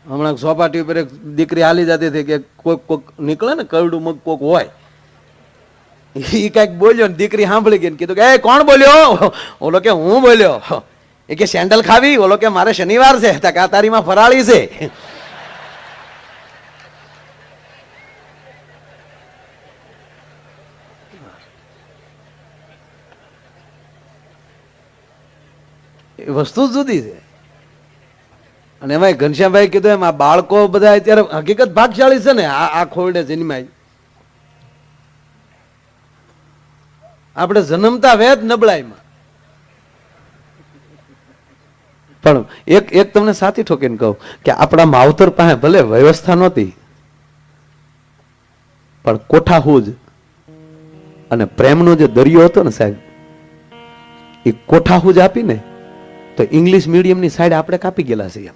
હમણાં સોપાટી ઉપર એક દીકરી હાલી જતી હતી કે કોઈક નીકળે ને કરડું મગ કોક હોય, એ કઈક બોલ્યો ને દીકરી સાંભળી ગઈ ને કીધું કે એ કોણ બોલ્યો? ઓલો કે હું બોલ્યો. એ કે સેન્ડલ ખાવી? ઓલો કે મારે શનિવાર છે. આ તારીમાં ફરાળી છે. એ વસ્તુ જુદી છે. અને એમાં ઘનશ્યામભાઈ કીધું એમ આ બાળકો બધા અત્યારે હકીકત ભાગશાળી છે ને આ ખોરડે જન્માય. આપણે જન્મતા વેદ નબળાઈમાં. પણ એક તમને સાથી ઠોકીને કહું કે આપણા માવતર પાસે ભલે વ્યવસ્થા નહોતી, પણ કોઠાહૂજ અને પ્રેમનો જે દરિયો હતો ને સાહેબ, એ કોઠાહૂજ આપીને તો ઇંગ્લિશ મીડિયમની સાઈડ આપણે કાપી ગયેલા છીએ.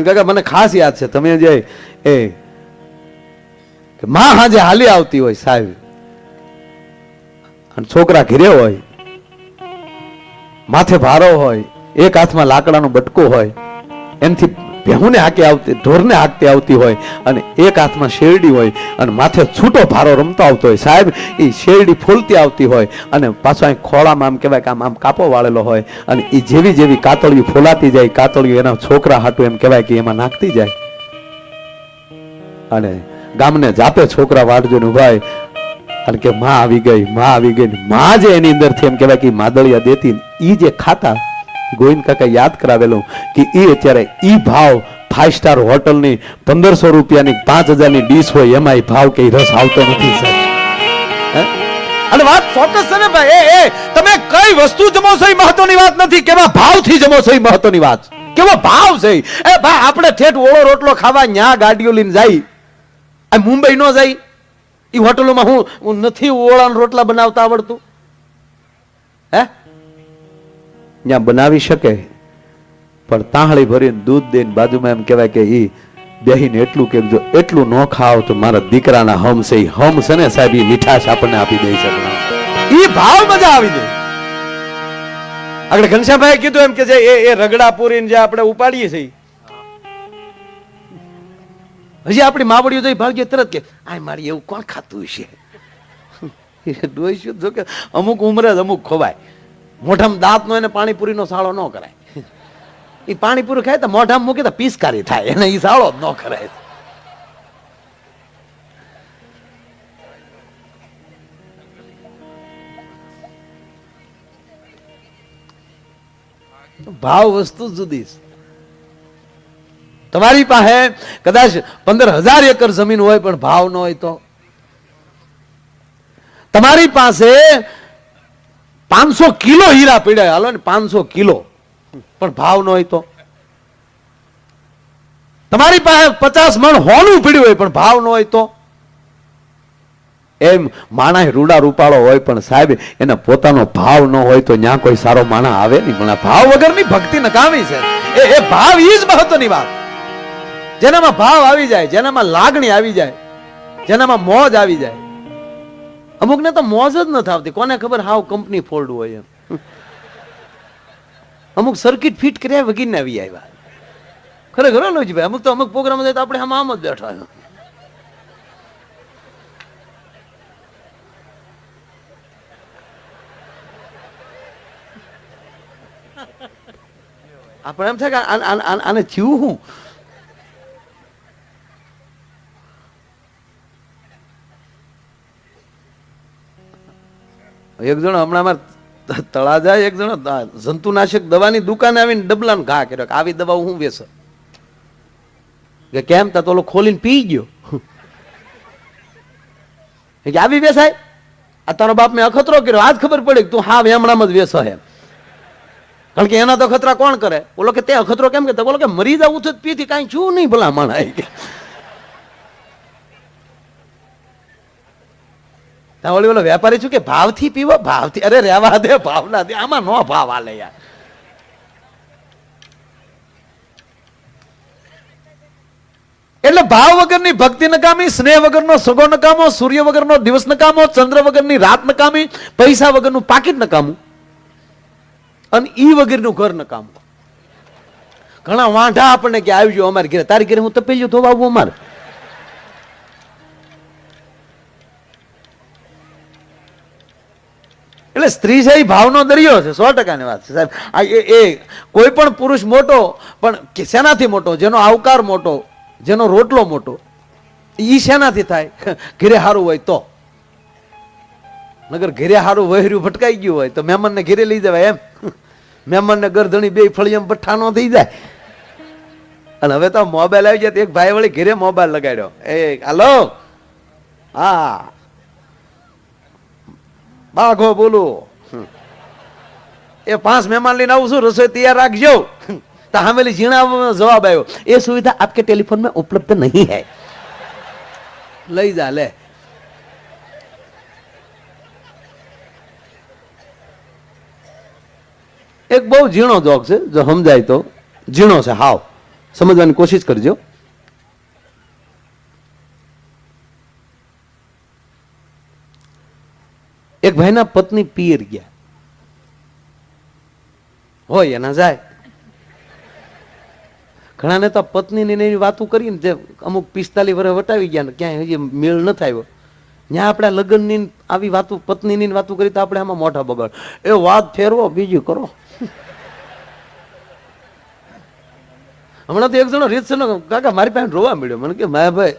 કાકા મને ખાસ યાદ છે, તમે જે એ માં હાજે હાલી આવતી હોય સાહેબ, અને છોકરા ઘીરે હોય, માથે ભારો હોય, એક હાથમાં લાકડાનો બટકો હોય, એનથી ભેહુને હાકે આવતી, ઢોરને હાકતી આવતી હોય, અને એક હાથમાં શેરડી હોય, અને માથે છૂટો ભારો રમતો આવતો હોય સાહેબ. એ શેરડી ફૂલતી આવતી હોય, અને પાછો અહીં ખોળામાં આમ કહેવાય કે આમ કાપો વાળેલો હોય, અને એ જેવી જેવી કાતળિયું ફોલાતી જાય, કાતળિયું એના છોકરા હાટું એમ કહેવાય કે એમાં નાખતી જાય, અને ગામને જાતે છોકરા વાટ જોઈને ઉભા અને કે માં આવી ગઈ, માં આવી ગઈ. માં જે એની અંદરથી એમ કહેવાય કે માદળિયા દેતી, ઈ જે ખાતા, ગોવિંદ કાકા યાદ કરાવેલું કે એ અત્યારે ઈ ભાવ 5 સ્ટાર હોટલની 1500 રૂપિયાની 5000ની ડીશ હોય એમાં એ ભાવ કે રસ આવતો નથી સાહેબ. અને વાત ફોકસ છે ને ભાઈ, તમે કઈ વસ્તુ જમો છો એ મહત્વની વાત નથી, કેવા ભાવથી જમો છો એ મહત્વની વાત. કેવો ભાવ છે એ ભાઈ. આપણે ઠેઠ ઓળો રોટલો ખાવા ન્યા ગાડીઓ લઈને જાય, મુંબઈ નો જાય એ હોટલોમાં હું નથી ઓળાના રોટલા બનાવતા આવડતું? હે, ત્યાં બનાવી શકે, પણ તાહળી ભરીને દૂધ દઈને બાજુમાં એમ કહેવાય કે ઈ બેહીને એટલું કે જો એટલું ન ખાવ તો મારા દીકરાના હમ છે. ઈ હમ છે ને સાહેબ, ઈ મીઠાશ આપણને આપી દે છે. ઈ ભાવ મજા આવી દે. આગળ ઘનશ્યામભાઈ કીધું એમ કે જે એ રગડા પૂરીને જે આપણે ઉપાડીએ છીએ, હજી આપણી માવડીઓ જઈ ભાગ્ય તરત કે આ મારી એવું કોણ ખાતું છે? ડોઈશું જો કે અમુક ઉંમરે જ અમુક ખવાય. મોઢામાં દાંત નો એને પાણીપુરીનો સાળો ન કરાય. એ પાણીપુરી ખાય તો મોઢામાં મૂકે તો પિસ્કારી થાય, એને એ સાળો જ ન કરાય. ભાવ વસ્તુ જુદી છે. તમારી પાસે કદાચ 15,000 એકર જમીન હોય પણ ભાવ ન હોય તો, તમારી પાસે 500 કિલો હીરા પડ્યા, હાલો ને 500 કિલો, પણ ભાવ ન હોય તો, તમારી પાસે 50 મણ હોનું પડ્યું હોય પણ ભાવ ન હોય તો, એમ માણસ રૂડા રૂપાળો હોય પણ સાહેબ એને પોતાનો ભાવ ન હોય તો ન્યા કોઈ સારો માણસ આવે નહીં. પણ ભાવ વગરની ભક્તિ નકામી છે. એ ભાવ ઈ જ મહત્વની વાત. જેનામાં ભાવ આવી જાય, જેનામાં લાગણી આવી જાય, જેનામાં મોજ આવી જાય. અમુક ને તો મોજ જ નથી આવતી, કોને ખબર હાવ કંપની ફોલ્ડ હોય એમ. અમુક સર્કિટ ફિટ કર્યા વગીને આવી આવ્યા. ખરેખર લોજીભાઈ, અમુક તો અમુક પ્રોગ્રામ થાય તો આપણે આમ જ બેઠા. આપણે એમ થાય કે આને થયું હું. એક જણો હમણાં તળાજા એક જણો જંતુનાશક દવાની દુકાને આવીને ડબલાનો ઘા કર્યો કે આવી દવા હું વેચ કે કેમ તા તો ખોલીને પી ગયો કે આવી વેચાય? આ તારો બાપ મેં અખતરો કર્યો, આજ ખબર પડી તું હા એમણામાં જ વેચો એમ. કારણ કે એના તો અખતરા કોણ કરે? બોલો કે તે અખતરો કેમ કે બોલો કે મરી જવું છે પીથી કાંઈ છું નહીં ભલા માણા. ઓલો વેપારી છું કે ભાવથી પીવો, ભાવથી. અરે રેવા દે, ભાવ ના દે, આમાં નો ભાવ આલે યાર. એટલે ભાવ વગરની ભક્તિ નકામી, સ્નેહ વગરનો સગો નકામો, સૂર્ય વગરનો દિવસ નકામો, ચંદ્ર વગરની રાત નકામી, પૈસા વગરનું પાકીટ નકામું, અને ઈ વગરનું ઘર નકામું. ઘણા વાંઢા આપણને કે આવજો અમારે ઘરે, તારી ઘરે હું તપેલું ધોવા આવું અમારે. એટલે સ્ત્રી છે એ ભાવનો દરિયો છે, 100%ની વાત છે સાહેબ. એ કોઈ પણ પુરુષ મોટો પણ શેનાથી મોટો? જેનો આવકાર મોટો, જેનો રોટલો મોટો, ઈ શેનાથી થાય? ઘરે હારું હોય તો. નગર ઘરે હારું વહેર્યું ભટકાઈ ગયું હોય તો મહેમાનને ઘરે લઈ જવાય એમ. મહેમાનને ગરધણી બે ફળિયમ પઠ્ઠાનો થઈ જાય. અને હવે તો મોબાઈલ આવી જાય. એક ભાઈ વળી ઘરે મોબાઈલ લગાડ્યો, એ હાલો, હા બાઘો બોલું, એ 5 મહેમાન લઈને આવું છું, રસોઈ તૈયાર રાખજો. તો હામેલી ઝીણા જવાબ આવ્યો, એ સુવિધા આપકે ટેલિફોન में उपलब्ध नहीं है. લઈ જા લે. એક બહુ ઝીણો જોક છે, જો સમજાય તો. ઝીણો છે હાવ, સમજવાની કોશિશ કરજો. એક ભાઈના પત્ની પિયર ગયા હોય, એના જાય. ઘણાને તો પત્નીની એની વાતો કરીને જે અમુક 45 વર્ષ વટાવી ગયા ને ક્યાંય હજી મેળ ન થયો, ત્યાં આપણે લગ્નની આવી વાતો, પત્નીની વાતો કરી તો આપણે આમાં મોઢા બગાડ. એ વાત ફેરવો, બીજું કરો. હમણાં તો એક જણો રીત છે, કાકા મારી પાસે રોવા મળ્યો. મને કે માયાભાઈ,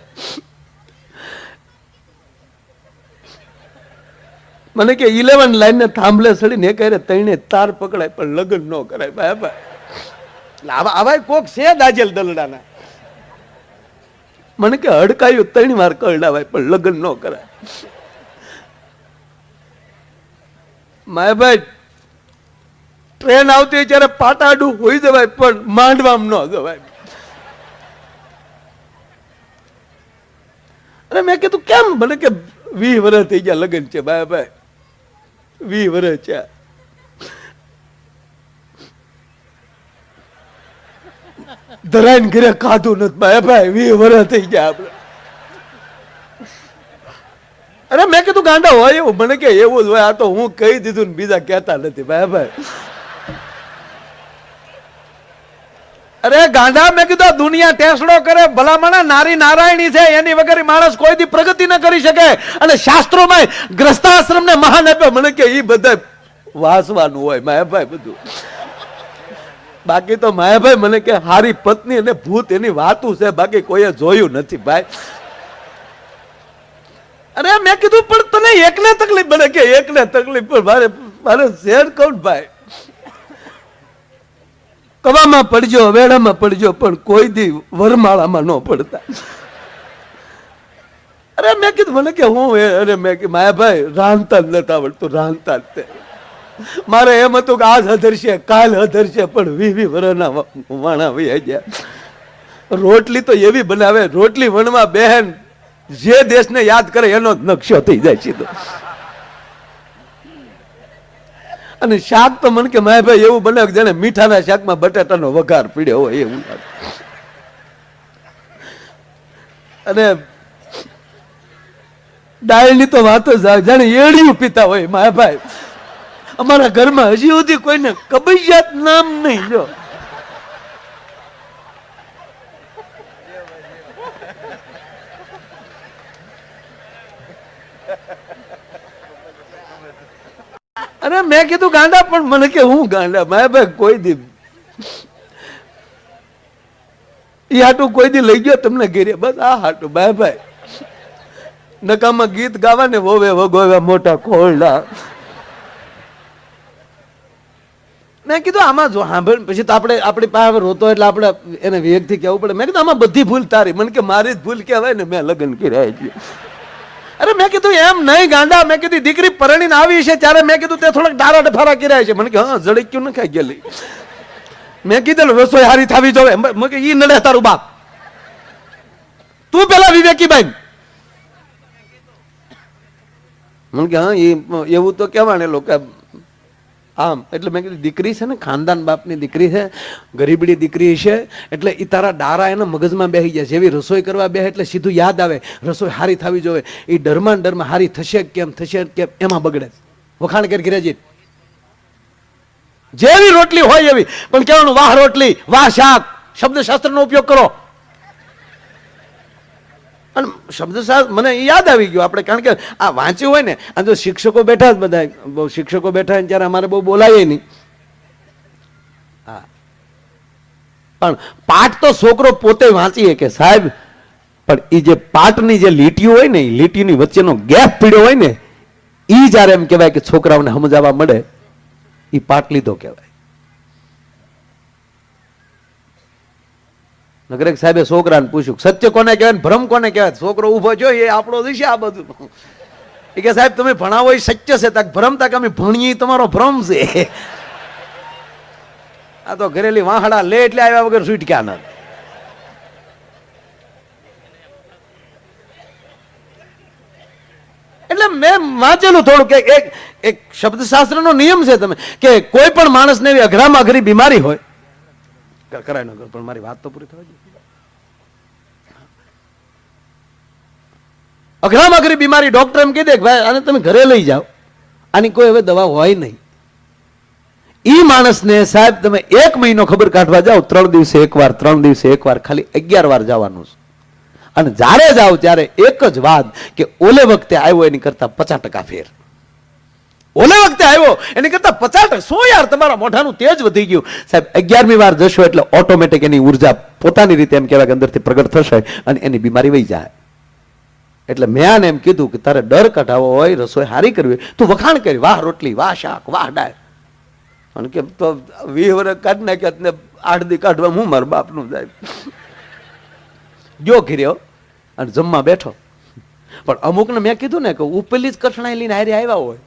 મને કે 11 લાઈન ને થાંભલે સડીને એક 3 તાર પકડાય પણ લગ્ન ન કરાય. ભાઈ આવા કોક છે દાજેલ દલડાના. મને કે હડકાયું 3 વાર કરડાવાય પણ લગ્ન ન કરાય. માયાભાઈ ટ્રેન આવતી હોય ત્યારે પાટાડું હોઈ જવાય પણ માંડવામાં ન જવાય. અને મેં કીધું કેમ? મને કે 20 વર્ષ થઈ ગયા લગ્ન છે ભાઈ, 20 વર્ષ છે. ધરાઈને ઘરે ખાધું નથી ભાઈ, 20 વર્ષ થઈ ગયા આપડે. અરે મેં કીધું ગાંડા હોય એવું? મને કે એવું જ હોય. આ તો હું કહી દીધું ને બીજા કહેતા નથી ભાઈ. અરે ગાંડા, મેં કીધું દુનિયા ટેસડો કરે, ભલામણા નારી નારાયણી છે, એની વગર માણસ કોઈ દી પ્રગતિ ન કરી શકે. અને શાસ્ત્રોમાં ગ્રસ્તાશ્રમ ને મહાન આપ્યો. મને કે એ બધા વાસવાનું હોય માયાભાઈ બધું. બાકી તો માયાભાઈ મને કે હારી પત્ની અને ભૂત એની વાતું છે, બાકી કોઈએ જોયું નથી ભાઈ. અરે મેં કીધું પણ તને એકને તકલીફ? મને કે એકને તકલીફ પણ મારે શેર કહું ભાઈ, કવામાં પડજો, વેડામાં પડજો, પણ કોઈ દી વરમાળામાં ન પડતા. અરે મેં કીધું, મને કે હું અરે મેં કે માયાભાઈ રાંધતા જ નતા આવડતું, રાંધતા જ. મારે એમ હતું કે આજ હધરશે, કાલ હધરશે, પણ 20 વર્ષના વાણા વહી ગયા. રોટલી તો એવી બનાવે, રોટલી વણવા બહેન જે દેશને યાદ કરે એનો જ નકશો થઈ જાય સીધો. અને શાક તો મને કે માયાભાઈ એવું બને જાણે મીઠાના શાકમાં બટાટાનો વઘાર પીડ્યો હોય એવું. અને દાળની તો વાત જ જાણે એડિયું પીતા હોય માયાભાઈ. અમારા ઘરમાં હજી સુધી કોઈને કબજિયાત નામ નહીં. જો અરે મેં કીધું ગાંડા, પણ મને કે હું ગાંડા માયાભાઈ કોઈ દી ઈ હાટું કોઈ દી લઈ ગયો તમને ઘેરે? બસ આ હાટું માયાભાઈ. નકામાં ગીત ગાવા ને વોવે વગોવે મોટા ખોરડા. મેં કીધું આમાં જો સાંભળ, પછી તો આપણે આપણી પાસે રોતો એટલે આપણે એને વેગથી કહેવું પડે. મેં કીધું આમાં બધી ભૂલ તારી. મને કે મારી જ ભૂલ કહેવાય ને, મેં લગ્ન કર્યા છે. અરે મેં કીધું એમ નહીં ગાંડા, મેં કીધું દીકરી પરણીને આવી છે ત્યારે મેં કીધું તે થોડાક ડારા ડફારા કર્યા છે. મને કે હા જડક્યું ન ખાઈ ગયેલી. મેં કીધેલું રસોઈ હારી થવી જોવે. મેં કે ઈ નડે તારું બાપ, તું પેલા વિવેકી ભાઈ. મને કે હા એવું તો કહેવાને લોકો આમ. એટલે મેં કીધું દીકરી છે ને, ખાનદાન બાપની દીકરી છે, ગરીબડી દીકરી છે, એટલે એ તારા ડારા એના મગજમાં બેસી જાય. જેવી રસોઈ કરવા બેસે એટલે સીધું યાદ આવે રસોઈ હારી થવી જોઈએ. એ ડરમાં ડરમાં હારી થશે કેમ, થશે કેમ, એમાં બગડે. વખાણ કરી ઘરેજી જેવી રોટલી હોય એવી, પણ કહેવાનું વાહ રોટલી, વાહ શાક, શબ્દશાસ્ત્રનો ઉપયોગ કરો. અને શબ્દશાસ્ત્ર મને યાદ આવી ગયું આપણે, કારણ કે આ વાંચ્યું હોય ને, આ જો શિક્ષકો બેઠા જ બધા, બહુ શિક્ષકો બેઠા હોય ત્યારે અમારે બહુ બોલાય નહીં. હા, પણ પાઠ તો છોકરો પોતે વાંચીએ કે સાહેબ, પણ એ જે પાઠની જે લીટીઓ હોય ને, એ લીટીની વચ્ચેનો ગેપ પીડ્યો હોય ને, એ જ્યારે એમ કહેવાય કે છોકરાઓને સમજાવવા મળે, એ પાઠ લીધો કહેવાય. નગરેક સાહેબે છોકરાને પૂછ્યું, સત્ય કોને કહેવાય, ભ્રમ કોને કહેવાય? છોકરો ઉભો જો, એ આપણો દિશે આ બધું. એ કે સાહેબ તમે ભણાવો એ સત્ય છે, તાક ભ્રમ, તાક અમે ભણીએ તમારો ભ્રમ છે. આ તો ઘરેલી વાહડા લે એટલે આવ્યા વગર છૂટક્યા ન. એટલે મેં વાંચેલું થોડું કે એક શબ્દશાસ્ત્રનો નિયમ છે તમે કે કોઈ પણ માણસને એવી અઘરામાં અઘરી બીમારી હોય, કરાય ન કરો, પણ મારી વાત તો પૂરી થવા દે. અઘરામાં અઘરી બીમારી ડોક્ટર એમ કહી દે કે ભાઈ આને તમે ઘરે લઈ જાઓ, આની કોઈ હવે દવા હોય નહીં. ઈ માણસને સાહેબ તમે 1 મહિનો ખબર કાઢવા જાઓ, 3 દિવસે એકવાર, 3 દિવસે એકવાર, ખાલી 11 વાર જવાનું છે. અને જ્યારે જાઓ ત્યારે એક જ વાત કે ઓલે વખતે આવ્યો એની કરતા 50% ફેર. ઓલે વખતે આવ્યો એની કરતા 50%. શું યાર તમારા મોઢાનું તેજ વધી ગયું સાહેબ. 11મી વાર જશો એટલે ઓટોમેટિક એની ઉર્જા પોતાની રીતે એમ કહેવાય કે અંદરથી પ્રગટ થશે અને એની બીમારી વહી જાય. એટલે મેં આને એમ કીધું કે તારે ડર કઢાવો હોય, રસોઈ હારી કરવી હોય, તું વખાણ કરી, વાહ રોટલી, વાહ શાક, વાહ દાળ. અને કે તો 20 વર્ષ કાઢી નાખ્યા ને 8 દી કાઢવા હું મારા બાપનું જાય. ગયો ઘીર્યો અને જમવા બેઠો. પણ અમુકને મેં કીધું ને કે ઉપેલી જ કઠણાઈ લઈને હારે આવ્યા હોય,